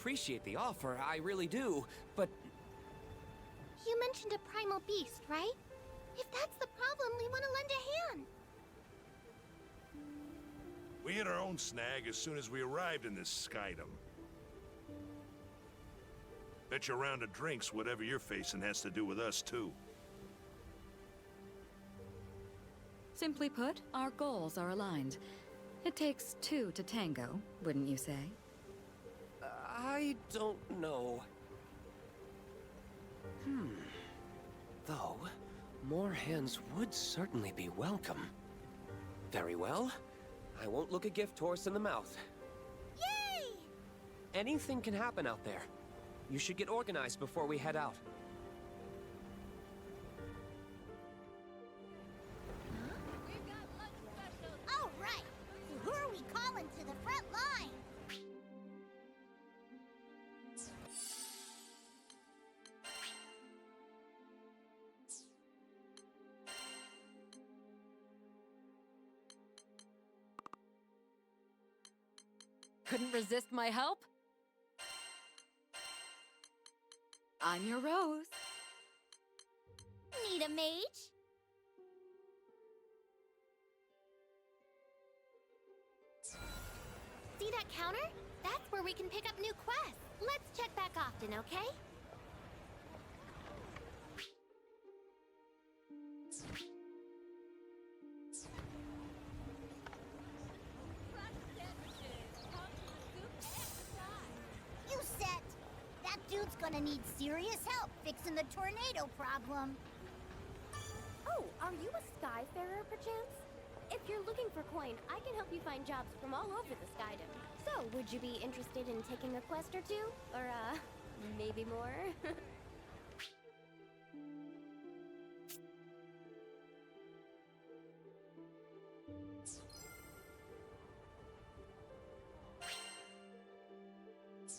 appreciate the offer, I really do, but... You mentioned a primal beast, right? If that's the problem, we want to lend a hand. We hit our own snag as soon as we arrived in this Skydom. Bet your round of drinks whatever you're facing has to do with us, too. Simply put, our goals are aligned. It takes two to tango, wouldn't you say? I don't know. Though, more hands would certainly be welcome. Very well. I won't look a gift horse in the mouth. Yay! Anything can happen out there. You should get organized before we head out. All right. So who are we calling to the front line? Couldn't resist my help? I'm your Rose. Need a mage? See that counter? That's where we can pick up new quests. Let's check back often, okay? You set! That dude's gonna need serious help fixing the tornado problem. Oh, are you a skyfarer, perchance? If you're looking for coin, I can help you find jobs from all over the Skydom. So, would you be interested in taking a quest or two? Or, maybe more?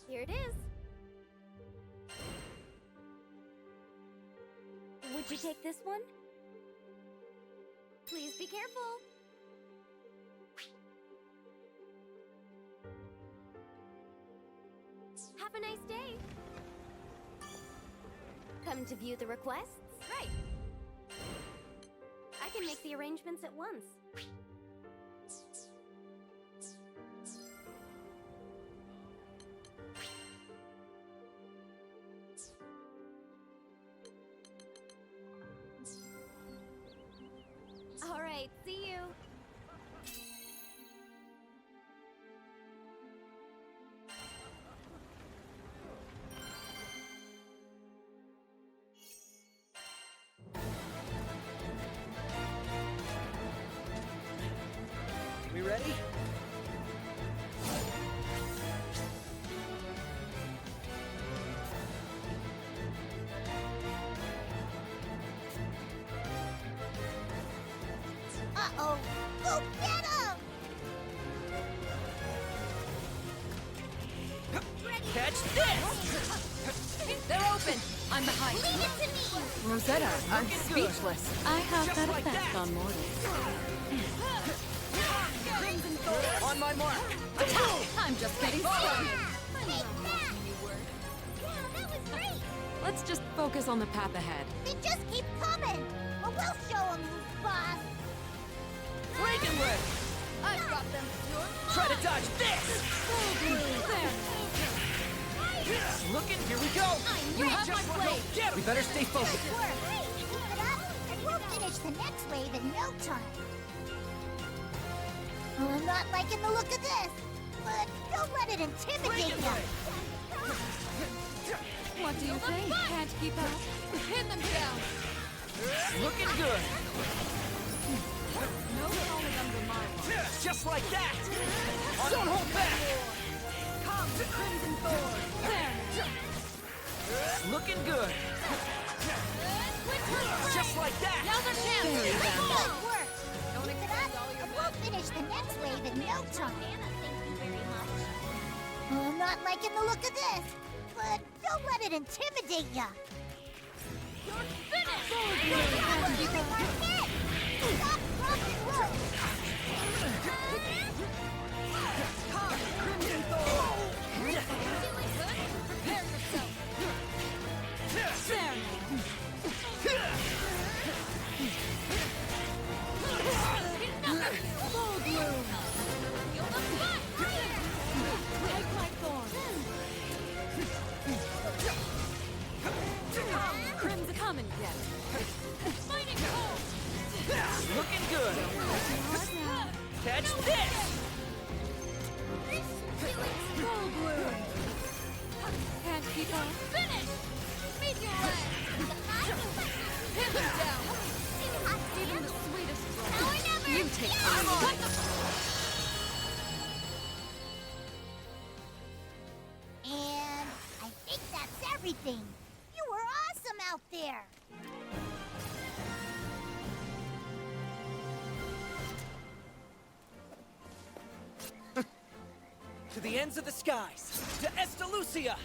Here it is. Would you take this one? Please be careful. Have a nice day. Come to view the requests? Right. I can make the arrangements at once. All right, see you. We ready? Uh-oh! Go get him! Catch this! They're open! I'm behind. Leave it to me! Rosetta, I'm Looking good. speechless. I have Just that like effect that. on mortals. On my mark! I'm just getting started. Take that! Wow, that was great! Let's just focus on the path ahead. They just keep coming! But we'll show them who's boss! Frankenwood! I've got them! Try to dodge this! Looking, here we go! You have my blade. We better stay focused. Keep it up, and we'll finish the next wave in no time. Well, I'm not liking the look of this, but don't let it intimidate you. What do you think? Can't keep up? Pin them down. Looking good. No falling under my watch. Just like that! Don't hold back! Come to Crimson Thorn. There. Looking good. Just like that! Now's our chance. Good work. Keep it up, and we'll finish the next wave in no time. Thank you very much. Well, I'm not liking the look of this, but don't let it intimidate you. You're finished! Can't keep up. Stop, drop, and roll! Come, Crimson Thorn. Catch this! Granblue! Can't keep up. Finish! Meet your end! Hit him down! Even the sweetest Now or role. never. You take Yeah. I'm on it. And I think that's everything. You were awesome out there. To the ends of the skies! To Estalucia!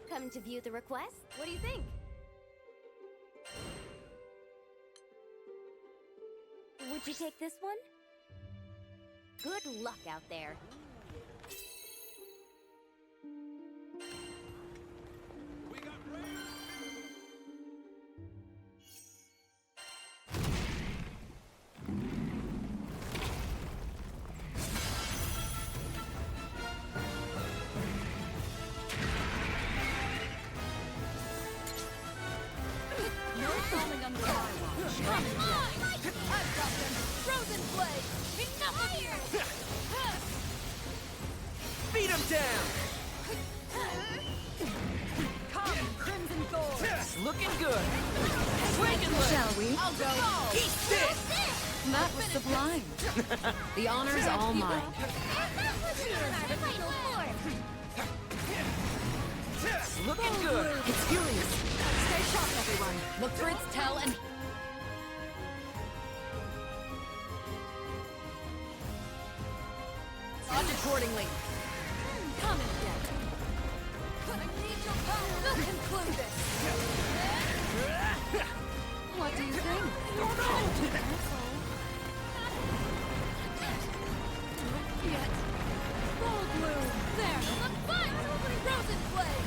Come to view the request? What do you think? Would you take this one? Good luck out there. No falling under my watch. Come on! I've got them! Frozen Blade! Enough of you! Beat him down! Come, Crimson Thorn! It's looking good! Dragon Leg! Shall we? I'll go! Eat this! That was sublime. The honor's all mine. And that was your final form. It's looking good! It's furious. Stay sharp, everyone. Look for its tail and... Dodge accordingly. Come and get it. I need your power. We'll conclude this. What do you think? Yet. Granblue! There! Look, fight! Frozen Blade!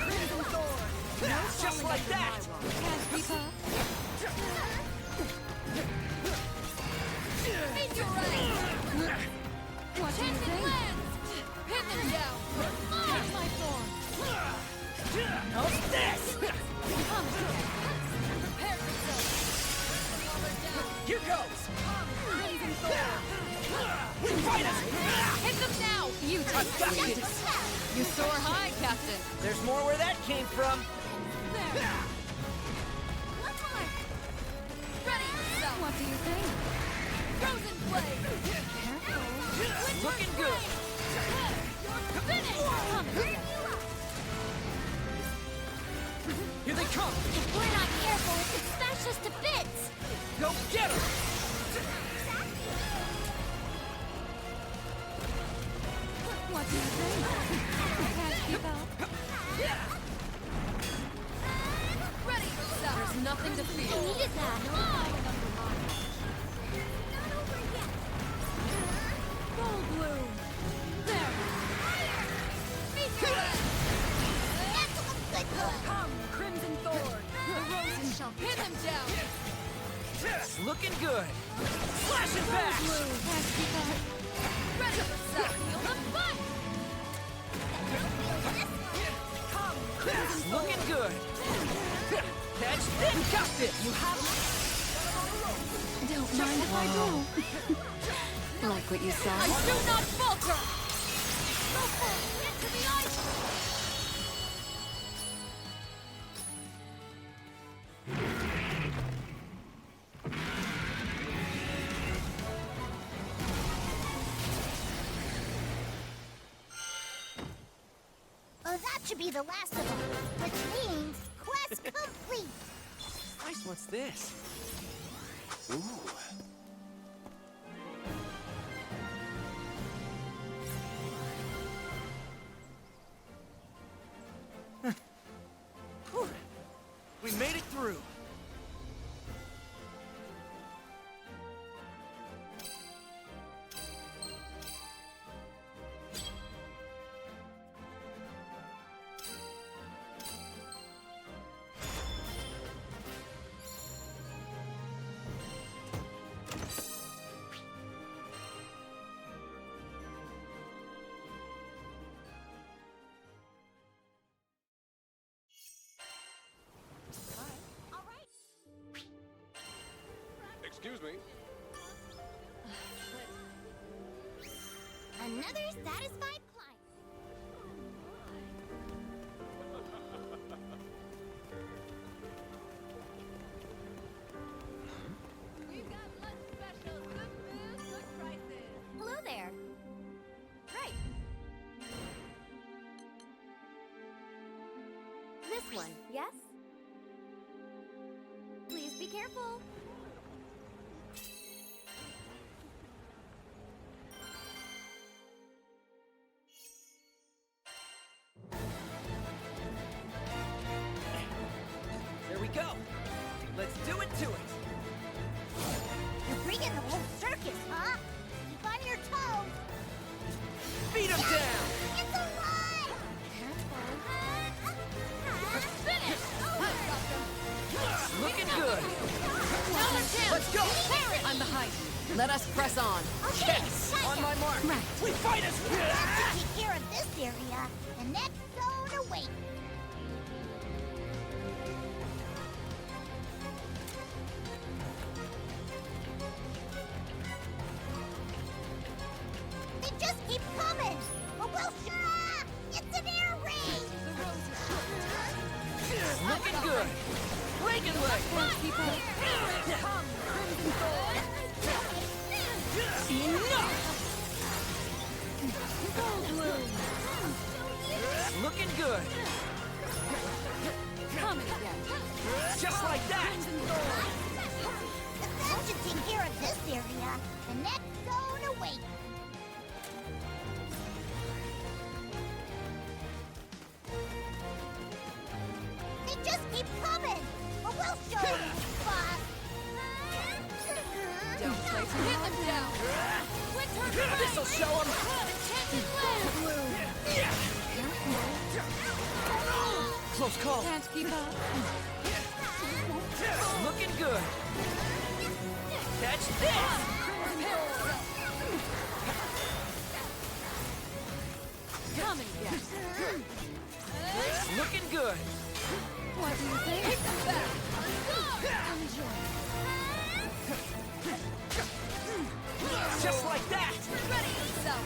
Crimson Thorn! Just like that! Can't keep up. Meet your end! What do you Tempting think? lands! Pin them down! Take my thorn. How's this? Come here. Prepare yourself! Lower down! Here goes! Crimson Thorn! Fight us! Hit them now! You take got it. this. You soar high, Captain. There's more where that came from. There. One more! Ready yourself! What do you think? Frozen Blade! Careful. Looking good. You're finished! Come here. Here they come. If we're not careful, it could smash us to bits. Go get her! What do you think? Can't keep up. Ready yourself! There's nothing to I fear. needed that. Granblue! There. Meet your end! That's a good one. Come, Crimson Thorn. The roses shall Pin them down! It's looking good. Slash it back! Blue. Can't keep up. Ready yourself! Feel the fight! Come, It's looking good. Catch this! Got this! You have don't mind if I do. Like what you I said? do not falter! Go for it! Into the ice! That should be the last of them, which means quest complete. Nice, what's this? Ooh. We made it through. Excuse me. Another satisfied client. We've got lunch specials, good food, good prices. Hello there. Right. This one, yes? Please be careful. There we go. Let's do it to it. You're bringing the whole circus, huh? Keep on your toes. Beat him down. It's alive! Finish! Looking good. Let's go! I'm behind you. Let us press on. Okay, Yes. gotcha. On my mark. Right. We fight as To take care of this area, the next zone awaits. They just keep coming! But we'll sure... It's an air raid! looking good. Breaking leg. Enough. Looking good. Coming again. Just like that. If that should take care of this area, the next zone awaits. They just keep coming! But we'll show you, boss! Don't play too hit them down. This'll show him. Close call. Can't keep up. Looking good. Catch this. Coming again. Looking good. What do you think? Hit them back. Just like that. Ready yourself.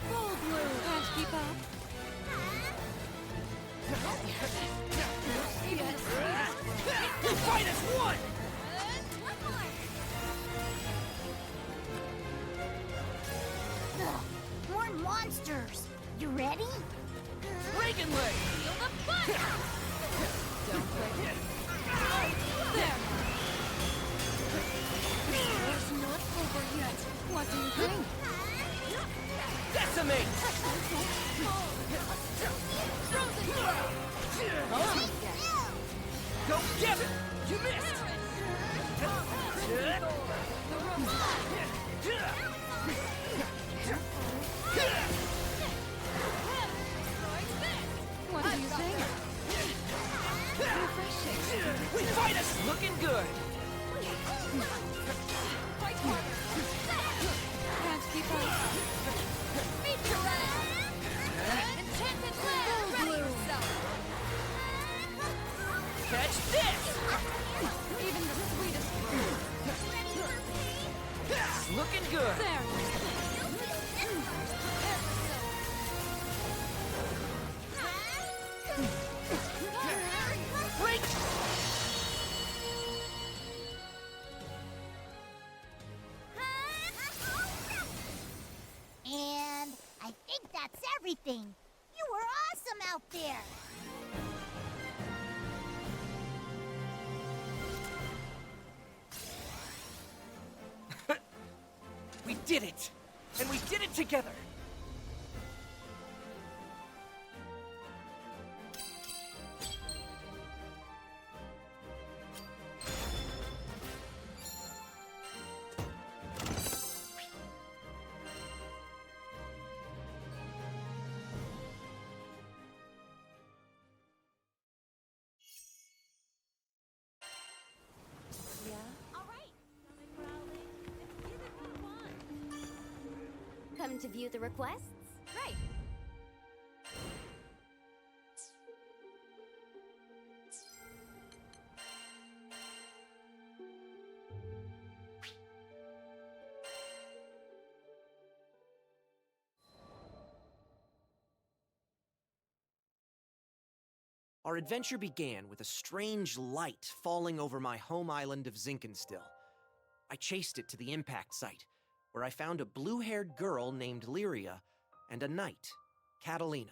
Full blue. Can't keep up. Even the sweetest. We fight as one. Ugh, more monsters! You ready? Breaking leg. Feel the butt! Don't play. There. War's not over yet. What do you think? Decimate. Go get it. You missed. What do you think? Refreshing. We fight us. Looking good. Fight harder. Can't keep up. Meet your end! Enchanted land! Ready yourself! Catch this. Even the sweetest. Looking good. There. Break. And I think that's everything. You were awesome out there. did it! And we did it together! Come to view the requests? Right. Our adventure began with a strange light falling over my home island of Zinkenstill. I chased it to the impact site, where I found a blue-haired girl named Lyria and a knight, Catalina.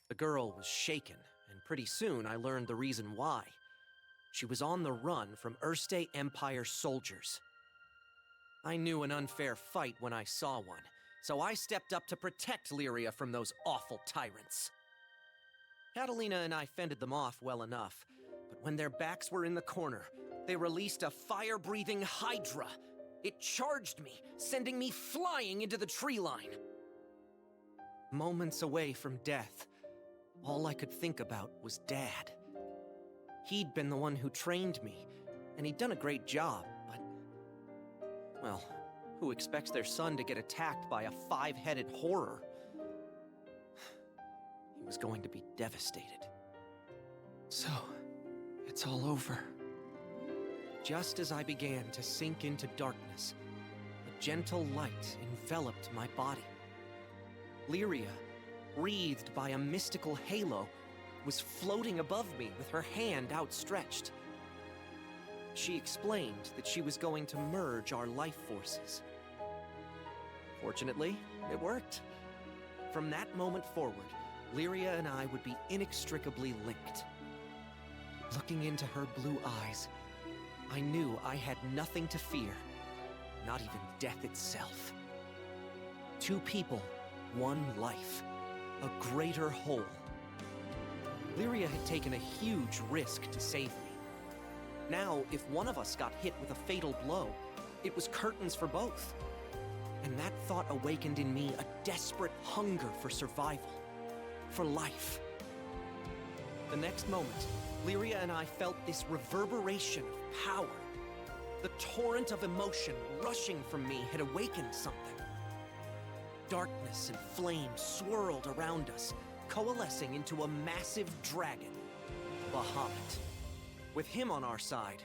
The girl was shaken, and pretty soon I learned the reason why. She was on the run from Erste Empire soldiers. I knew an unfair fight when I saw one, so I stepped up to protect Lyria from those awful tyrants. Catalina and I fended them off well enough, but when their backs were in the corner, they released a fire-breathing hydra. It charged me, sending me flying into the tree line. Moments away from death, all I could think about was Dad. He'd been the one who trained me, and he'd done a great job, but... well, who expects their son to get attacked by a five-headed horror? He was going to be devastated. So, it's all over. Just as I began to sink into darkness, a gentle light enveloped my body. Lyria, wreathed by a mystical halo, was floating above me with her hand outstretched. She explained that she was going to merge our life forces. Fortunately, it worked. From that moment forward, Lyria and I would be inextricably linked. Looking into her blue eyes, I knew I had nothing to fear, not even death itself. Two people, one life, a greater whole. Lyria had taken a huge risk to save me. Now, if one of us got hit with a fatal blow, it was curtains for both. And that thought awakened in me a desperate hunger for survival, for life. The next moment, Lyria and I felt this reverberation of power. The torrent of emotion rushing from me had awakened something. Darkness and flame swirled around us, coalescing into a massive dragon, Bahamut. With him on our side,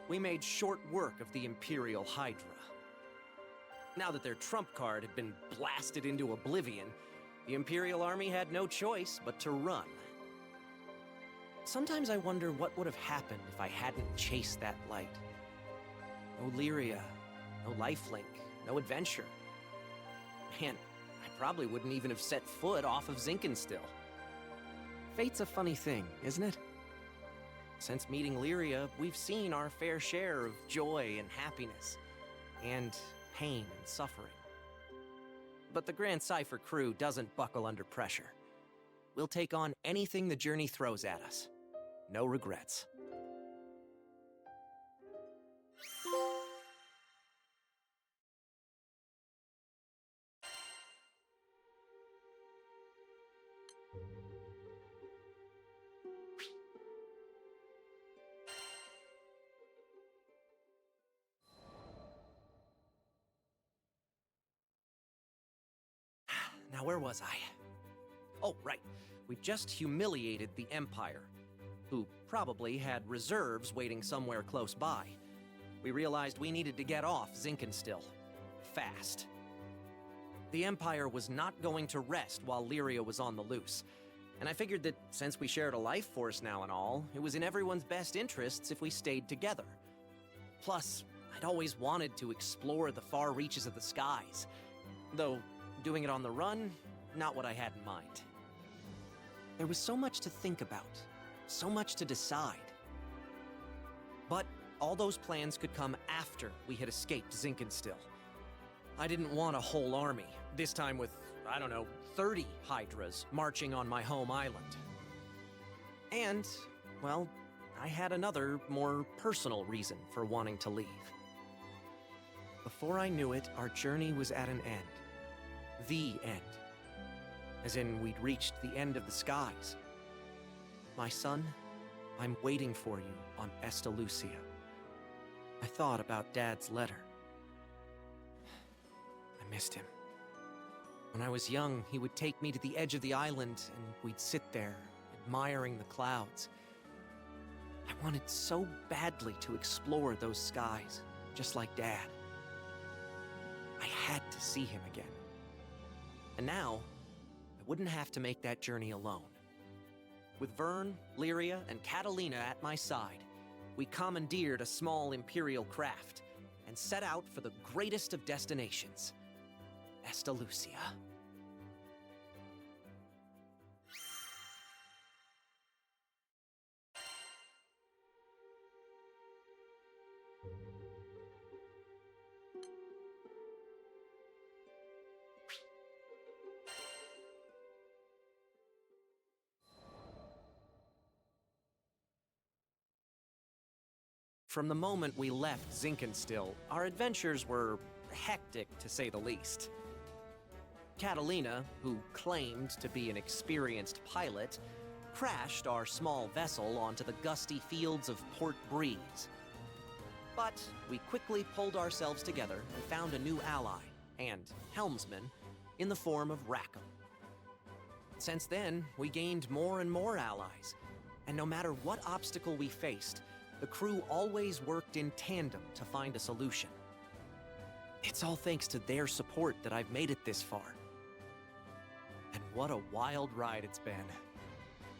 we made short work of the Imperial Hydra. Now that their trump card had been blasted into oblivion, the Imperial Army had no choice but to run. Sometimes I wonder what would have happened if I hadn't chased that light. No Lyria, no lifelink, no adventure. Man, I probably wouldn't even have set foot off of Zinkenstill. Fate's a funny thing, isn't it? Since meeting Lyria, we've seen our fair share of joy and happiness, and pain and suffering. But the Grand Cypher crew doesn't buckle under pressure. We'll take on anything the journey throws at us. No regrets. Now, where was I? Oh, right. We just humiliated the Empire, who probably had reserves waiting somewhere close by. We realized we needed to get off Zinkenstill. Fast. The Empire was not going to rest while Lyria was on the loose, and I figured that since we shared a life force now and all, it was in everyone's best interests if we stayed together. Plus, I'd always wanted to explore the far reaches of the skies, though doing it on the run, not what I had in mind. There was so much to think about, so much to decide. But all those plans could come after we had escaped Zinkenstill. I didn't want a whole army, this time with, I don't know, 30 Hydras marching on my home island. And, well, I had another, more personal reason for wanting to leave. Before I knew it, our journey was at an end. The end. As in, we'd reached the end of the skies. My son, I'm waiting for you on Estalucia. I thought about Dad's letter. I missed him. When I was young, he would take me to the edge of the island, and we'd sit there, admiring the clouds. I wanted so badly to explore those skies, just like Dad. I had to see him again. And now, I wouldn't have to make that journey alone. With Vern, Lyria, and Catalina at my side, we commandeered a small Imperial craft and set out for the greatest of destinations, Estalucia. From the moment we left Zinkenstill, our adventures were hectic, to say the least. Catalina, who claimed to be an experienced pilot, crashed our small vessel onto the gusty fields of Port Breeze. But we quickly pulled ourselves together and found a new ally, and helmsman, in the form of Rackham. Since then, we gained more and more allies, and no matter what obstacle we faced, the crew always worked in tandem to find a solution. It's all thanks to their support that I've made it this far. And what a wild ride it's been.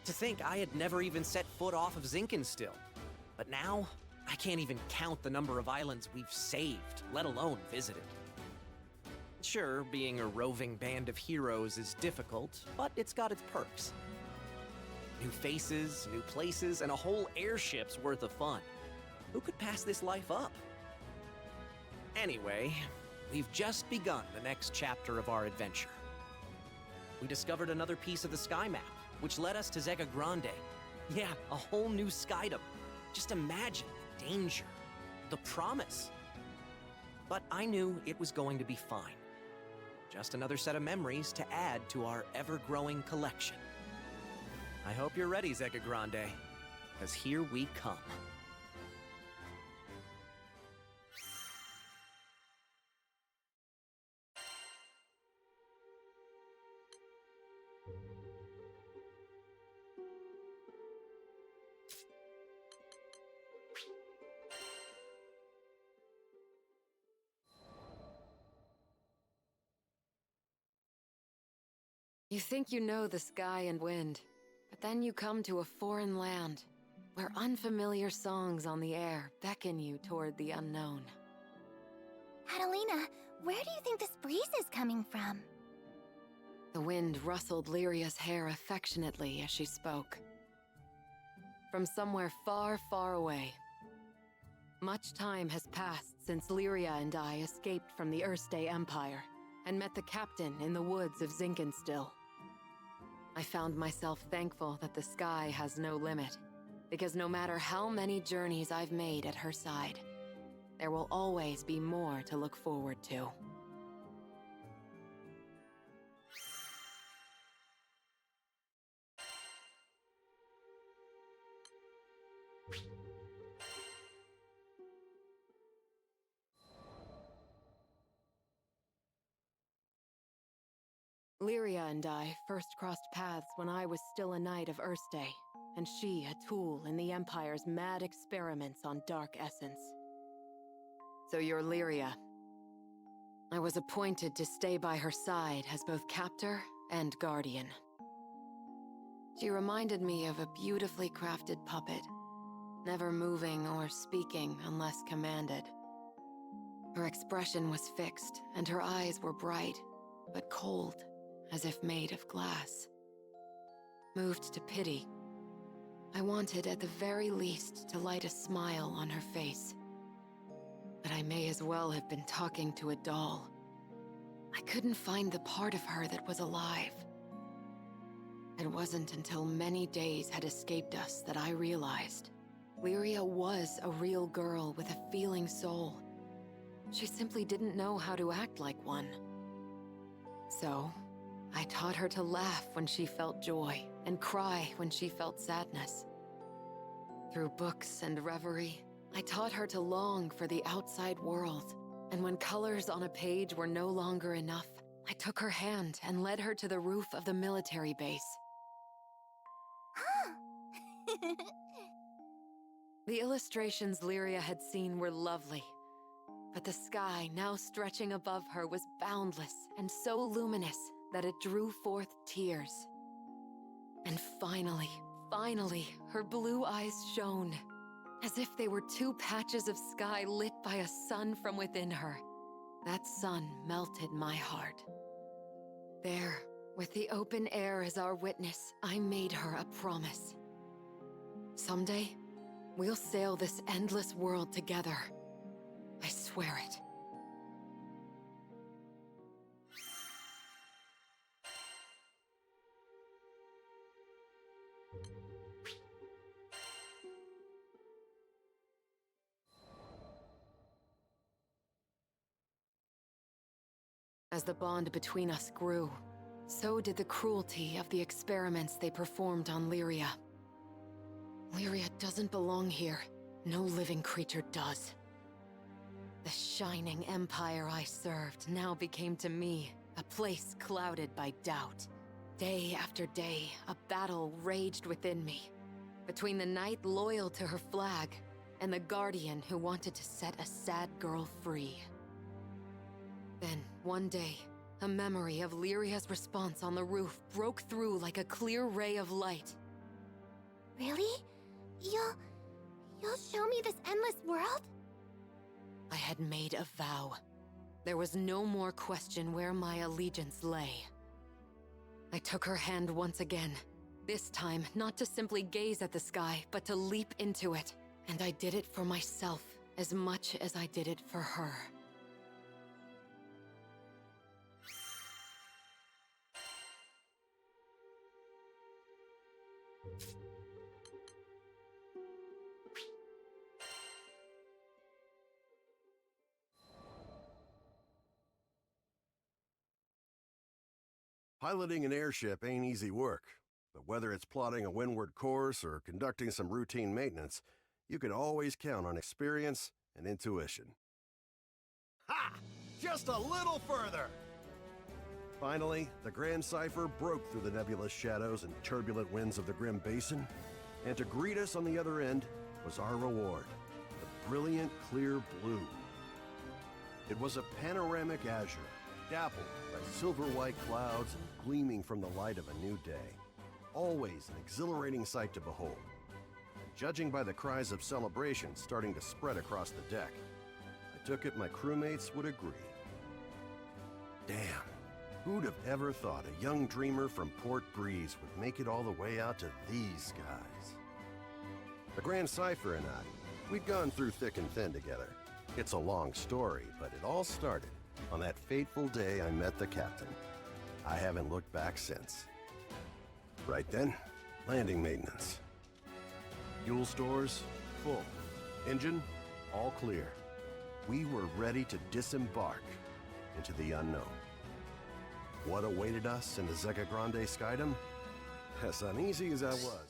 To think I had never even set foot off of Zinkenstill. But now, I can't even count the number of islands we've saved, let alone visited. Sure, being a roving band of heroes is difficult, but it's got its perks. New faces, new places, and a whole airship's worth of fun. Who could pass this life up? Anyway, we've just begun the next chapter of our adventure. We discovered another piece of the sky map, which led us to Zegagrande. Yeah, a whole new Skydom. Just imagine the danger, the promise. But I knew it was going to be fine. Just another set of memories to add to our ever-growing collection. I hope you're ready, Zegagrande, because here we come. You think you know the sky and wind, but then you come to a foreign land, where unfamiliar songs on the air beckon you toward the unknown. Catalina, where do you think this breeze is coming from? The wind rustled Lyria's hair affectionately as she spoke. From somewhere far, far away. Much time has passed since Lyria and I escaped from the Erste Empire and met the captain in the woods of Zinkenstill. I found myself thankful that the sky has no limit, because no matter how many journeys I've made at her side, there will always be more to look forward to. Lyria and I first crossed paths when I was still a knight of Erste, and she a tool in the Empire's mad experiments on dark essence. So you're Lyria. I was appointed to stay by her side as both captor and guardian. She reminded me of a beautifully crafted puppet, never moving or speaking unless commanded. Her expression was fixed, and her eyes were bright, but cold, as if made of glass. Moved to pity, I wanted, at the very least, to light a smile on her face. But I may as well have been talking to a doll. I couldn't find the part of her that was alive. It wasn't until many days had escaped us that I realized Lyria was a real girl with a feeling soul. She simply didn't know how to act like one. So, I taught her to laugh when she felt joy and cry when she felt sadness. Through books and reverie, I taught her to long for the outside world. And when colors on a page were no longer enough, I took her hand and led her to the roof of the military base. The illustrations Lyria had seen were lovely, but the sky now stretching above her was boundless and so luminous that it drew forth tears. And finally, her blue eyes shone, as if they were two patches of sky lit by a sun from within her. That sun melted my heart. There, with the open air as our witness, I made her a promise. Someday, we'll sail this endless world together. I swear it. As the bond between us grew, so did the cruelty of the experiments they performed on Lyria. Lyria doesn't belong here. No living creature does. The shining empire I served now became to me a place clouded by doubt. Day after day, a battle raged within me, between the knight loyal to her flag and the guardian who wanted to set a sad girl free. Then, one day, a memory of Lyria's response on the roof broke through like a clear ray of light. Really? You'll show me this endless world? I had made a vow. There was no more question where my allegiance lay. I took her hand once again. This time, not to simply gaze at the sky, but to leap into it. And I did it for myself as much as I did it for her. Piloting an airship ain't easy work, but whether it's plotting a windward course or conducting some routine maintenance, you can always count on experience and intuition. Ha! Just a little further! Finally, the Grand Cipher broke through the nebulous shadows and turbulent winds of the Grim Basin, and to greet us on the other end was our reward, the brilliant clear blue. It was a panoramic azure, dappled by silver-white clouds and gleaming from the light of a new day. Always an exhilarating sight to behold. Judging by the cries of celebration starting to spread across the deck, I took it my crewmates would agree. Damn, who'd have ever thought a young dreamer from Port Breeze would make it all the way out to these skies? The Grand Cipher and I, we'd gone through thick and thin together. It's a long story, but it all started on that fateful day I met the captain. I haven't looked back since. Right then, landing maintenance. Fuel stores, full. Engine, all clear. We were ready to disembark into the unknown. What awaited us in the Zegagrande Skydom? As uneasy as I was,